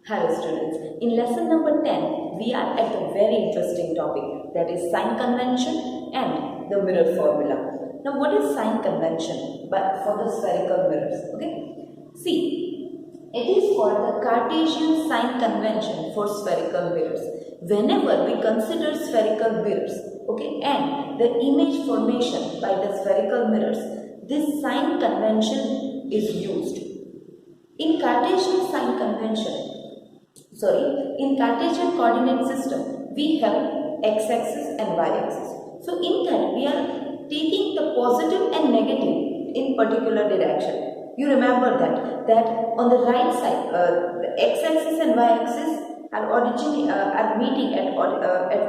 Hello students, in lesson number 10, we are at a very interesting topic, that is sign convention and the mirror formula. Now what is sign convention but for the spherical mirrors? Okay, see, it is called the Cartesian sign convention for spherical mirrors. Whenever we consider spherical mirrors, okay, and the image formation by the spherical mirrors, this sign convention is used. In Cartesian sign convention, in Cartesian coordinate system, we have x-axis and y-axis. So in that, we are taking the positive and negative in particular direction. You remember that on the right side, the x-axis and y-axis are meeting at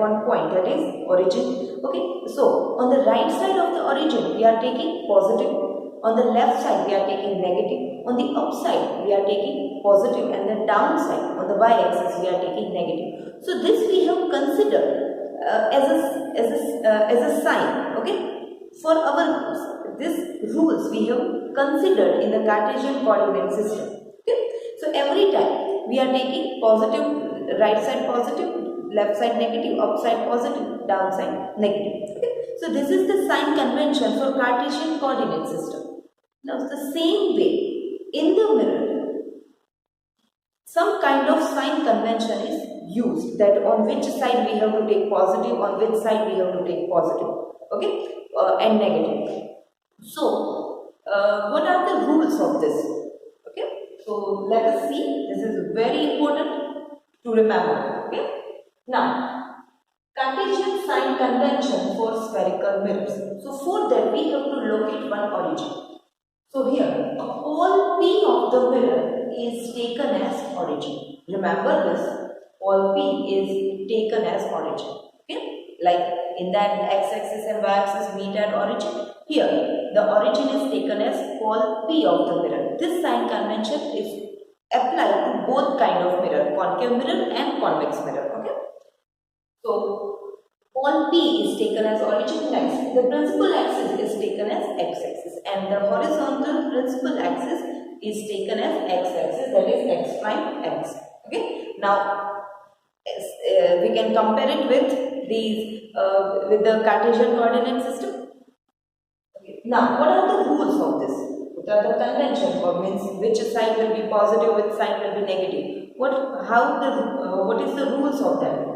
one point, that is origin. Okay, so on the right side of the origin, we are taking positive. On the left side, we are taking negative. On the upside, we are taking positive, and the downside, on the y-axis, we are taking negative. So this we have considered as a sign. Okay, for our rules, these rules we have considered in the Cartesian coordinate system. Okay, so every time we are taking positive, right side positive, left side negative, upside positive, downside negative. Okay, so this is the sign convention for Cartesian coordinate system. Now, the same way, in the mirror, some kind of sign convention is used, that on which side we have to take positive, on which side we have to take positive, okay, and negative. So, what are the rules of this? Okay, so let us see. This is very important to remember. Okay, now Cartesian sign convention for spherical mirrors. So, for that we have to locate one origin. So here, a pole P of the mirror is taken as origin. Remember this, pole P is taken as origin. Okay, like in that x-axis and y-axis meet at origin. Here, the origin is taken as pole P of the mirror. This sign convention is applied to both kind of mirror, concave mirror and convex mirror. Okay, so pole P is taken as origin. Next, the principal axis is taken as x-axis, and the horizontal principal axis is taken as x-axis, that is x prime x. Okay. Now, we can compare it with these with the Cartesian coordinate system. Okay. Now, what are the rules of this? What are the conventions, or means which side will be positive, which side will be negative? What is the rules of that?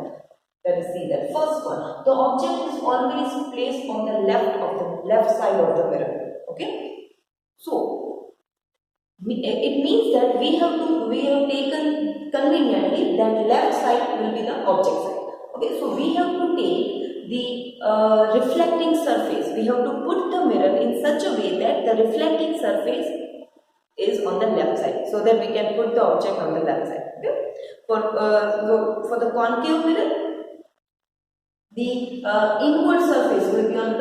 Let us see that. First one, the object is always placed on the left side of the mirror. Okay, so it means that we have taken conveniently that left side will be the object side. Okay, so we have to take the reflecting surface. We have to put the mirror in such a way that the reflecting surface is on the left side, so that we can put the object on the left side. Okay, for the concave mirror, the inward surface will be on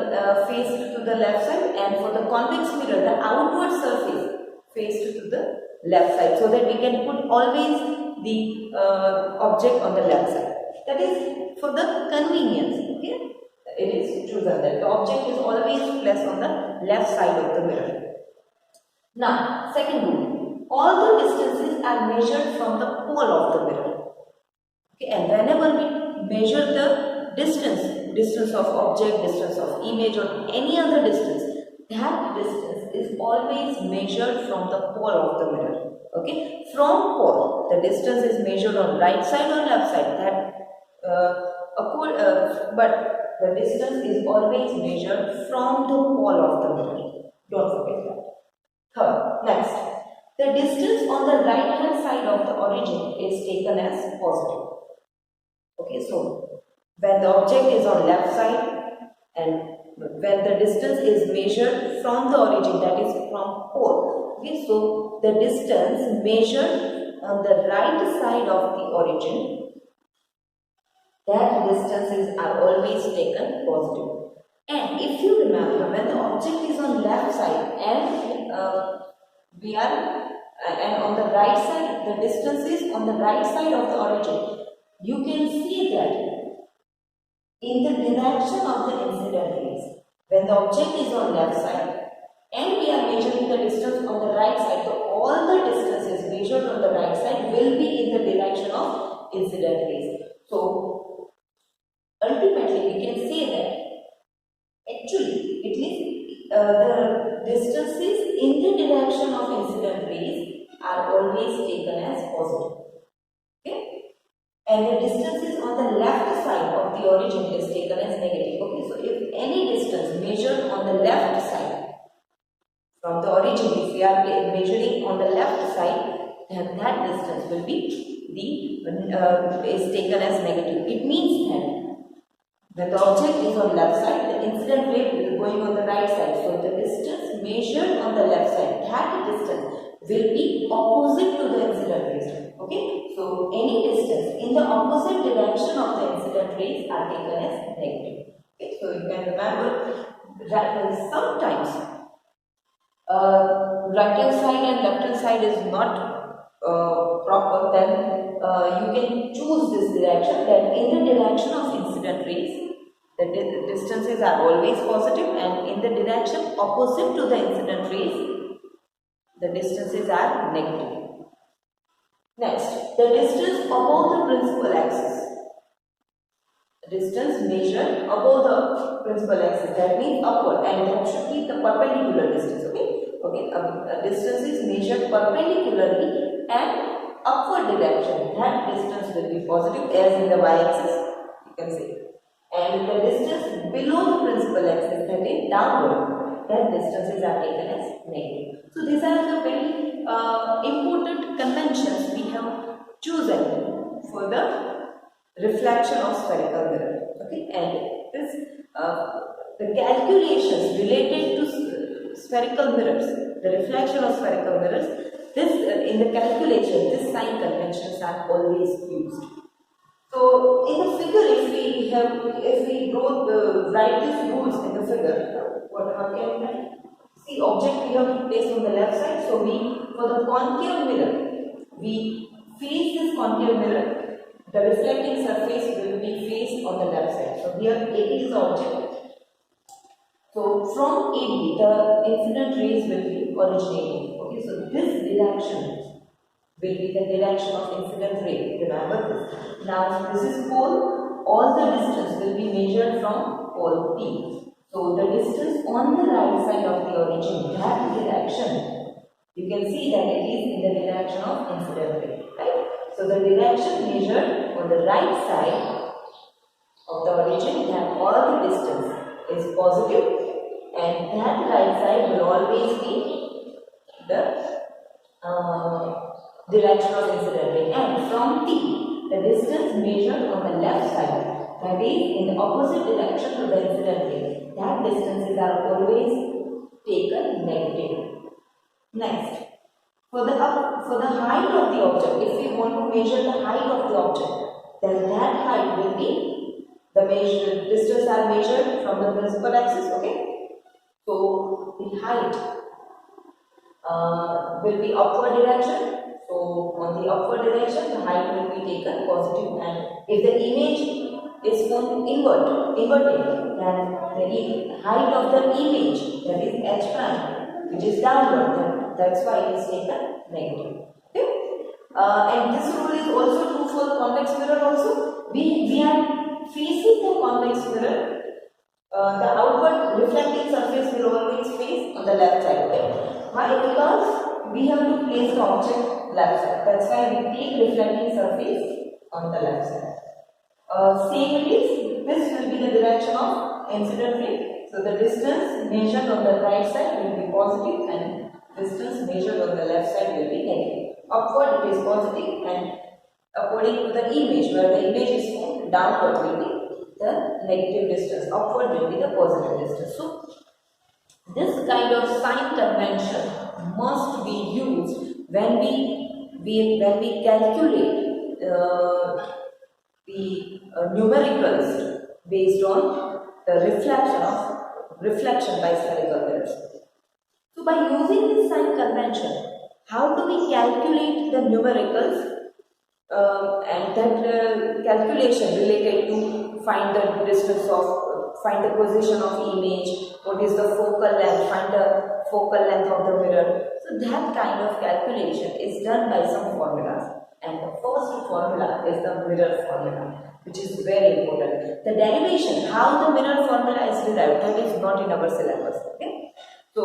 faced to the left side, and for the convex mirror, the outward surface faced to the left side, so that we can put always the object on the left side. That is for the convenience. Okay, it is chosen that the object is always placed on the left side of the mirror. Now, second rule: all the distances are measured from the pole of the mirror. Okay, and whenever we measure the distance of object, distance of image, or any other distance, that distance is always measured from the pole of the mirror. Okay, from pole, the distance is measured on right side or left side. But the distance is always measured from the pole of the mirror. Don't forget that. Third, next, the distance on the right hand side of the origin is taken as positive. Okay, so when the object is on left side, and when the distance is measured from the origin, that is from pole. Okay, so the distance measured on the right side of the origin, that distances are always taken positive. And if you remember, when the object is on left side and and on the right side, the distance is on the right side of the origin, you can see that in the direction of the incident rays, when the object is on left side and we are measuring the distance on the right side, so all the distances measured on the right side will be in the direction incident rays. So ultimately we can say that actually it is the distances in the direction of incident rays are always taken as positive. Okay? And the distances on the left side of the origin is taken as negative. Okay, so if any distance measured on the left side from the origin, if we are measuring on the left side, then that distance will be is taken as negative. It means that when the object is on left side, the incident ray is going on the right side. So the distance measured on the left side, that distance will be opposite to the incident rays. Okay, so any distance in the opposite direction of the incident rays are taken as negative. Okay, so you can remember that sometimes right hand side and left hand side is not proper, then you can choose this direction, that in the direction of incident rays the distances are always positive, and in the direction opposite to the incident rays the distances are negative. Next, the distance above the principal axis. Distance measured above the principal axis, that means upward, and that should be the perpendicular distance. Okay, distance is measured perpendicularly and upward direction. That distance will be positive, as in the y-axis you can see. And the distance below the principal axis, that is downward, that distances are taken as negative. So these are the very important conventions we have chosen for the reflection of spherical mirror. Okay, and this the calculations related to spherical mirrors, the reflection of spherical mirrors, this in the calculation, this sign conventions are always used. So in the figure, if we write these rules in the figure, how can we see object we have placed on the left side? So for the concave mirror, we face this concave mirror, the reflecting surface will be faced on the left side. So here AB is the object. So from AB, the incident rays will be originating. Okay, so this direction will be the direction of incident ray. Remember this. Now this is pole. All the distance will be measured from pole P. So the distance on the right side of the origin, that direction, you can see that it is in the direction of incident ray. Right? So the direction measured on the right side of the origin, that all the distance is positive, and that right side will always be the direction of incident ray. And from T, the distance measured on the left side, that is in the opposite direction to the incident ray, that distances are always taken negative. Next, for the height of the object, if we want to measure the height of the object, then that height will be the distance are measured from the principal axis. Okay, so the height will be upward direction. So on the upward direction, the height will be taken positive, and if the image is inverted, then the height of the image, that is h prime, which is downward, then that's why it is taken negative. Okay? And this rule is also true for the convex mirror also. We are facing the convex mirror, the outward reflecting surface will always face on the left side. Okay? Why? Because we have to place the object left side. That's why we take reflecting surface on the left side. Same it is, this will be the direction of incident ray. So the distance measured on the right side will be positive, and distance measured on the left side will be negative. Upward it is positive, and according to the image, where the image is formed, downward will be the negative distance, upward will be the positive distance. So this kind of sign convention must be used when we calculate the numericals based on the reflection by spherical mirrors. So by using this sign convention, how do we calculate the numericals and that calculation related to find the distance of, find the position of image, what is the focal length, find the focal length of the mirror. So that kind of calculation is done by some formulas, and the first formula is the mirror formula, which is very important. The derivation, how the mirror formula is derived, that is not in our syllabus. Okay, so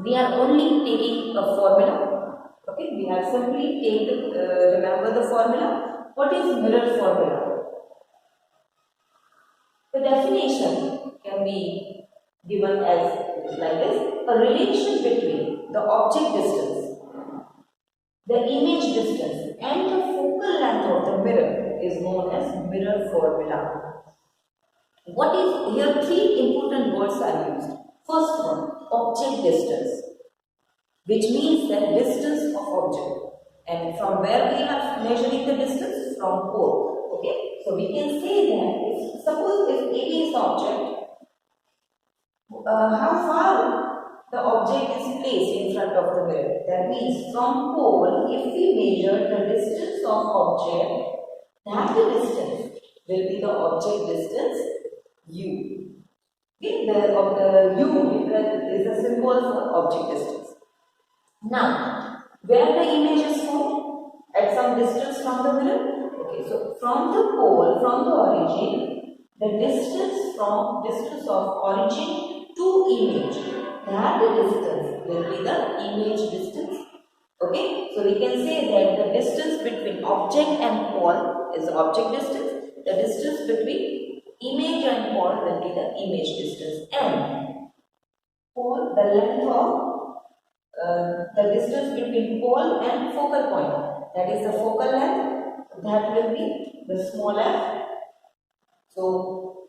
we are only taking a formula. Okay, we have simply taken remember the formula. What is mirror formula? The definition can be given as like this: a relation between the object distance, the image distance, and the focal length of the mirror is known as mirror formula. What is here? Three important words are used. First one, object distance, which means the distance of object. And from where we are measuring the distance? From pole. Okay, so we can say that suppose if AB is the object, how far the object is placed in front of the mirror. That means from pole, if we measure the distance of object, that distance will be the object distance U. Okay, the U is the symbol for object distance. Now, where the image is found? At some distance from the mirror. Okay, so from the pole, from the origin, the distance of origin to image, that distance will be the image distance. Okay, so we can say that the distance between object and pole is object distance. The distance between image and pole will be the image distance, and pole, the length of the distance between pole and focal point, that is the focal length, that will be the small f. So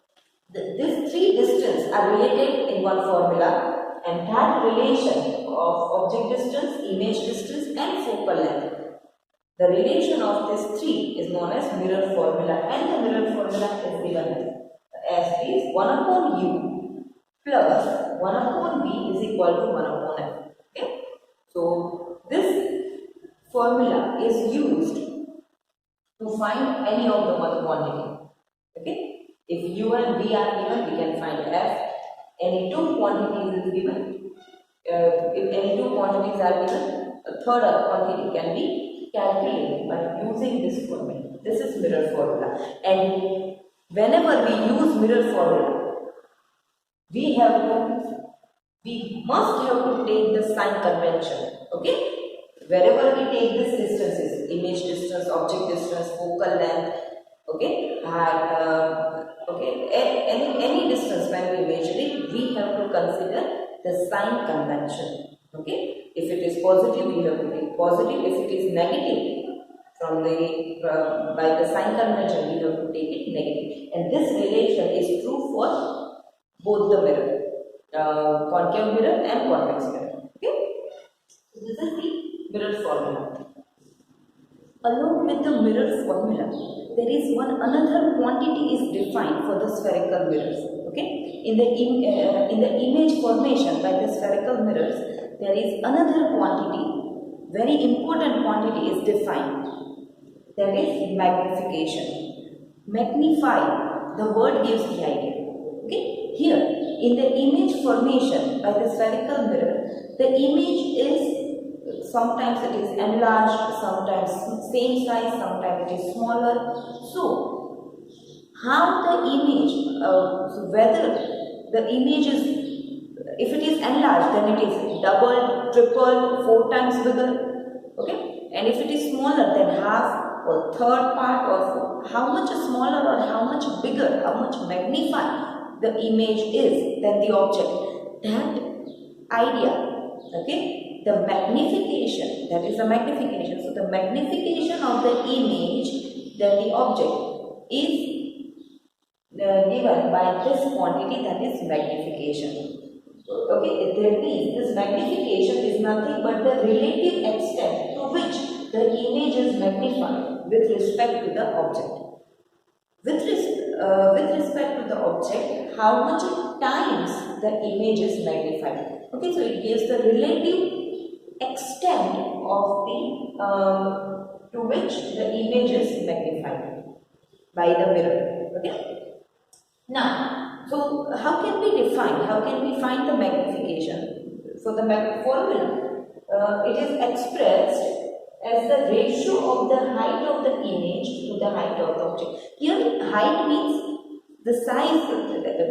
these three distances are related in one formula, and that relation of object distance, image distance, and focal length, the relation of these three is known as mirror formula, and the mirror formula is given as is 1 upon u plus 1 upon v is equal to 1 upon f. Okay? So this formula is used to find any of the one quantity. Okay? If u and v are given, we can find f. Any two quantities is given. If any two quantities are given, a third quantity can be calculated by using this formula. This is mirror formula. And whenever we use mirror formula, we must have to take the sign convention. Okay? Wherever we take these distances, image distance, object distance, focal length, okay, and any distance when we measure it, we have to consider the sign convention. Okay, if it is positive, we have to take positive. If it is negative, by the sign convention, we have to take it negative. And this relation is true for both the mirror, concave mirror and convex mirror. Okay, so this is the mirror formula. Along with the mirror formula, there is another quantity is defined for the spherical mirrors. Okay, in the image formation by the spherical mirrors, there is another quantity, very important quantity is defined. That is magnification. Magnify, the word gives the idea. Okay, here in the image formation by the spherical mirror, the image is sometimes it is enlarged, sometimes same size, sometimes it is smaller. So, how the image, whether the image is, if it is enlarged, then it is double, triple, 4 times bigger. Okay, and if it is smaller, then half or third part, or how much smaller or how much bigger, how much magnified the image is than the object. That idea, okay. The magnification, that is a magnification. So, the magnification of the image than the object is given by this quantity, that is magnification. Okay, there means this magnification is nothing but the relative extent to which the image is magnified with respect to the object. With respect to the object, how much times the image is magnified. Okay, so it gives the relative extent of the to which the image is magnified by the mirror. Okay. Now, so how can we define? How can we find the magnification? So the formula it is expressed as the ratio of the height of the image to the height of the object. Here height means the size,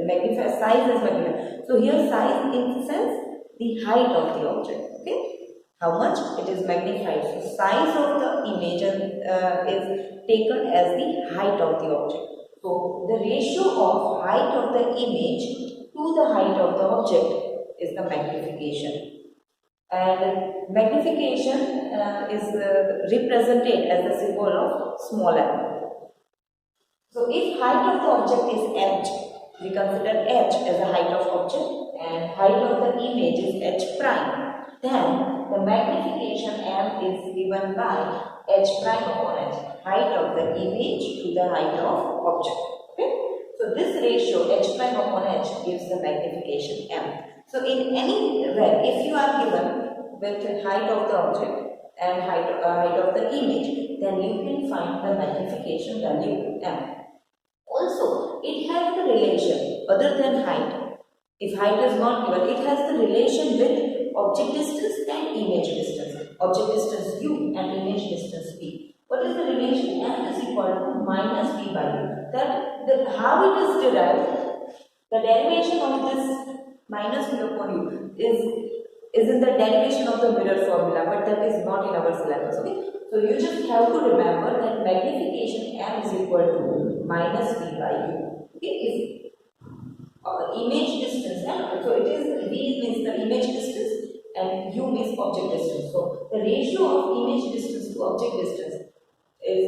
magnified size is magnified. So here size in the sense the height of the object. Okay, how much it is magnified. So size of the image is taken as the height of the object. So the ratio of height of the image to the height of the object is the magnification. And magnification is represented as the symbol of small m. So if height of the object is h, we consider h as the height of object and height of the image is h prime, then the magnification m is given by h prime upon h, height of the image to the height of object. Okay? So this ratio h prime upon h gives the magnification m. So in any way, if you are given with the height of the object and height of the image, then you can find the magnification value m. Also, it has the relation other than height. If height is not given, it has the relation with object distance and image distance. Object distance u and image distance v. What is the relation? M is equal to minus v by u. How it is derived, the derivation of this minus v upon u is in the derivation of the mirror formula, but that is not in our syllabus. Okay, so you just have to remember that magnification m is equal to minus v by u. Okay, if image distance, so it is v means the image distance and u means object distance. So the ratio of image distance to object distance is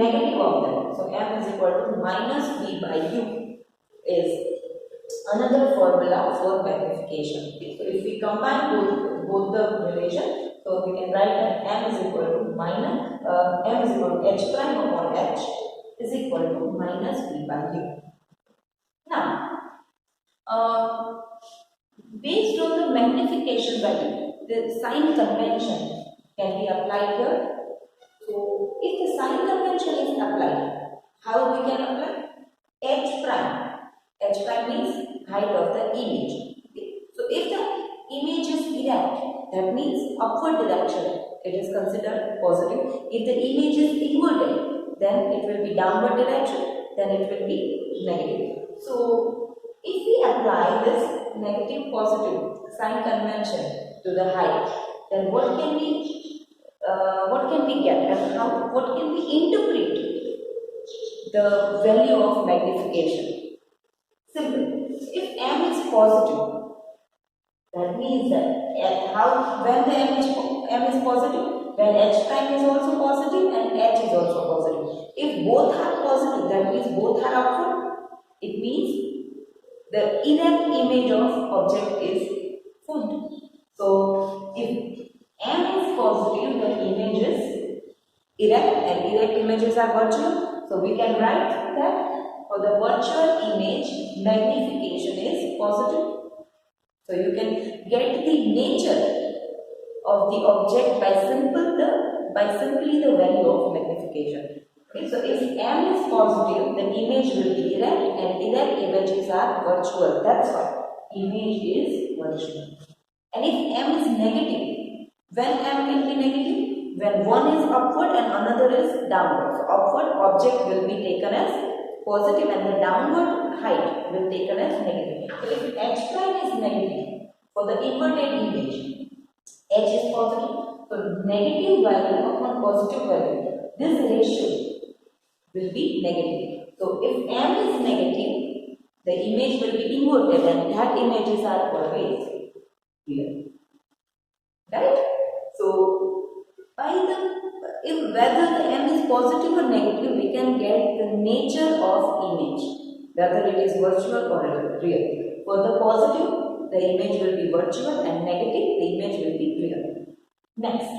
negative of them. So m is equal to minus v by u is another formula for magnification. Okay, so if we combine both the relation, so we can write that m is equal to minus m is equal to h prime upon h is equal to minus v by u. Now, based on the magnification value, the sign convention can be applied here. So, if the sign convention is applied, how we can apply? H prime. H prime means height of the image. Okay. So, if the image is erect, that means upward direction, it is considered positive. If the image is inverted, then it will be downward direction, then it will be negative. So, if we apply this negative positive sign convention to the height, then what can we get and what can we interpret the value of magnification? Simple. If m is positive, that means that when the m is positive, when h prime is also positive and h is also positive. If both are positive, that means both are upward. It means the erect image of object is full. So if m is positive, the image is erect and erect images are virtual. So we can write that for the virtual image, magnification is positive. So you can get the nature of the object by simply the value of magnification. Okay, so if m is positive, the image will be erect and erect images are virtual. That's why image is virtual. And if m is negative, when m will be negative? When one is upward and another is downward. So upward object will be taken as positive and the downward height will be taken as negative. So if h prime is negative for the inverted image, h is positive, so negative value upon positive value, this ratio will be negative. So if m is negative, the image will be inverted and that images are always here. Right? So whether the m is positive or negative, we can get the nature of image, whether it is virtual or real. For the positive, the image will be virtual and negative, the image will be real. Next,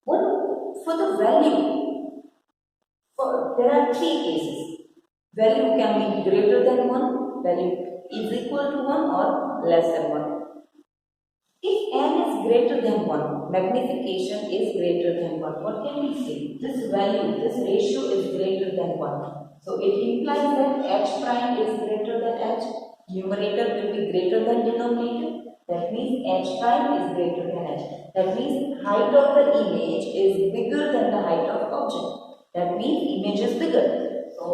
for the value, there are three cases. Value can be greater than 1, value is equal to 1 or less than 1. If n is greater than 1, magnification is greater than 1. What can we say? This value, this ratio is greater than 1. So it implies that h prime is greater than h. Numerator will be greater than denominator. That means h prime is greater than h. That means height of the image is bigger than the height of object. That means image is bigger. So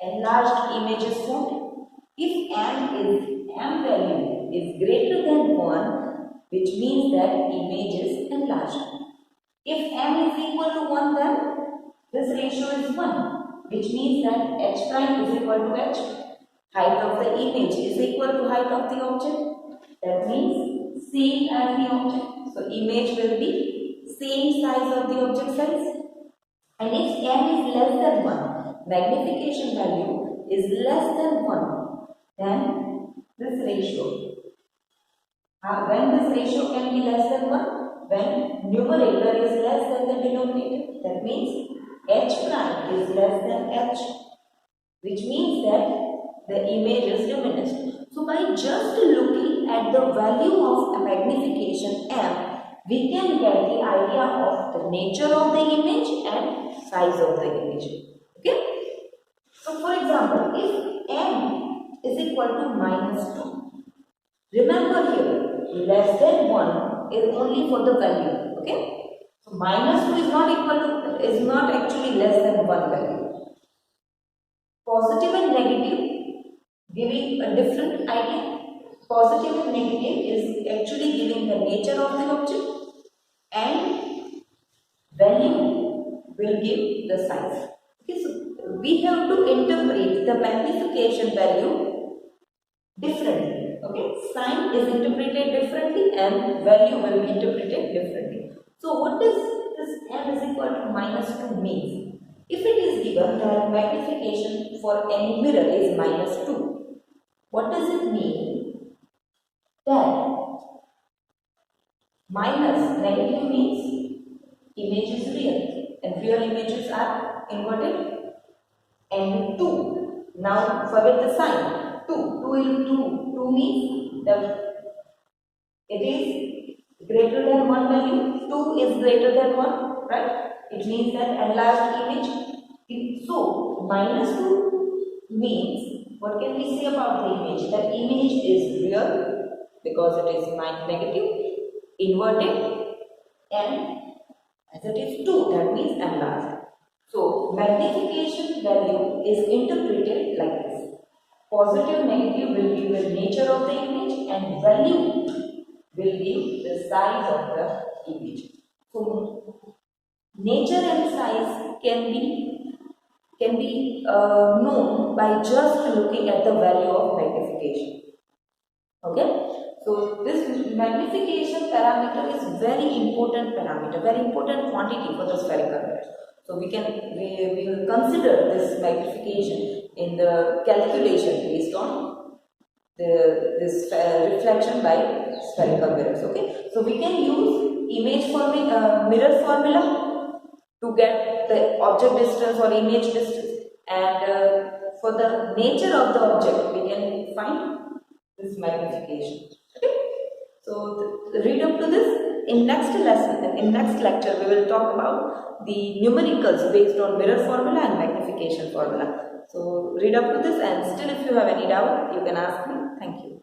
enlarged image is formed. If m value is greater than 1, which means that image is enlarged. If m is equal to 1, then this ratio is 1, which means that h prime is equal to h. Height of the image is equal to height of the object. That means same as the object. So image will be same size of the object size. And if m is less than 1, magnification value is less than 1, then this ratio. When this ratio can be less than 1? When numerator is less than the denominator. That means h prime is less than h, which means that the image is diminished. So by just looking at the value of a magnification m, we can get the idea of the nature of the image and size of the image. Okay? So for example, if m is equal to -2, remember here, less than 1 is only for the value. Okay? So -2 is not actually less than 1 value. Positive and negative giving a different idea. Positive and negative is actually giving the nature of the object, and value will give the size. Okay, so we have to interpret the magnification value differently. Okay, sign is interpreted differently and value will be interpreted differently. So what does this m is equal to -2 means? If it is given that magnification for any mirror is -2, what does it mean? That minus negative means image is real and real images are inverted, and 2. Now forget the sign. 2 means that it is greater than 1 value. 2 is greater than 1, right? It means that enlarged image. So -2 means, what can we say about the image? The image is real because it is negative, inverted, and as it is 2, that means enlarged. So magnification value is interpreted like this. Positive, negative will give the nature of the image and value will give the size of the image. So nature and size can be known by just looking at the value of magnification. Okay, so this magnification parameter is very important parameter, very important quantity for the spherical mirror. So we will consider this magnification in the calculation based on this reflection by spherical mirrors. Okay, so we can use image mirror formula to get the object distance or image distance, and for the nature of the object we can find this magnification. Okay, so read up to this. In next lesson, in next lecture, we will talk about the numericals based on mirror formula and magnification formula. So read up to this, and still if you have any doubt, you can ask me. Thank you.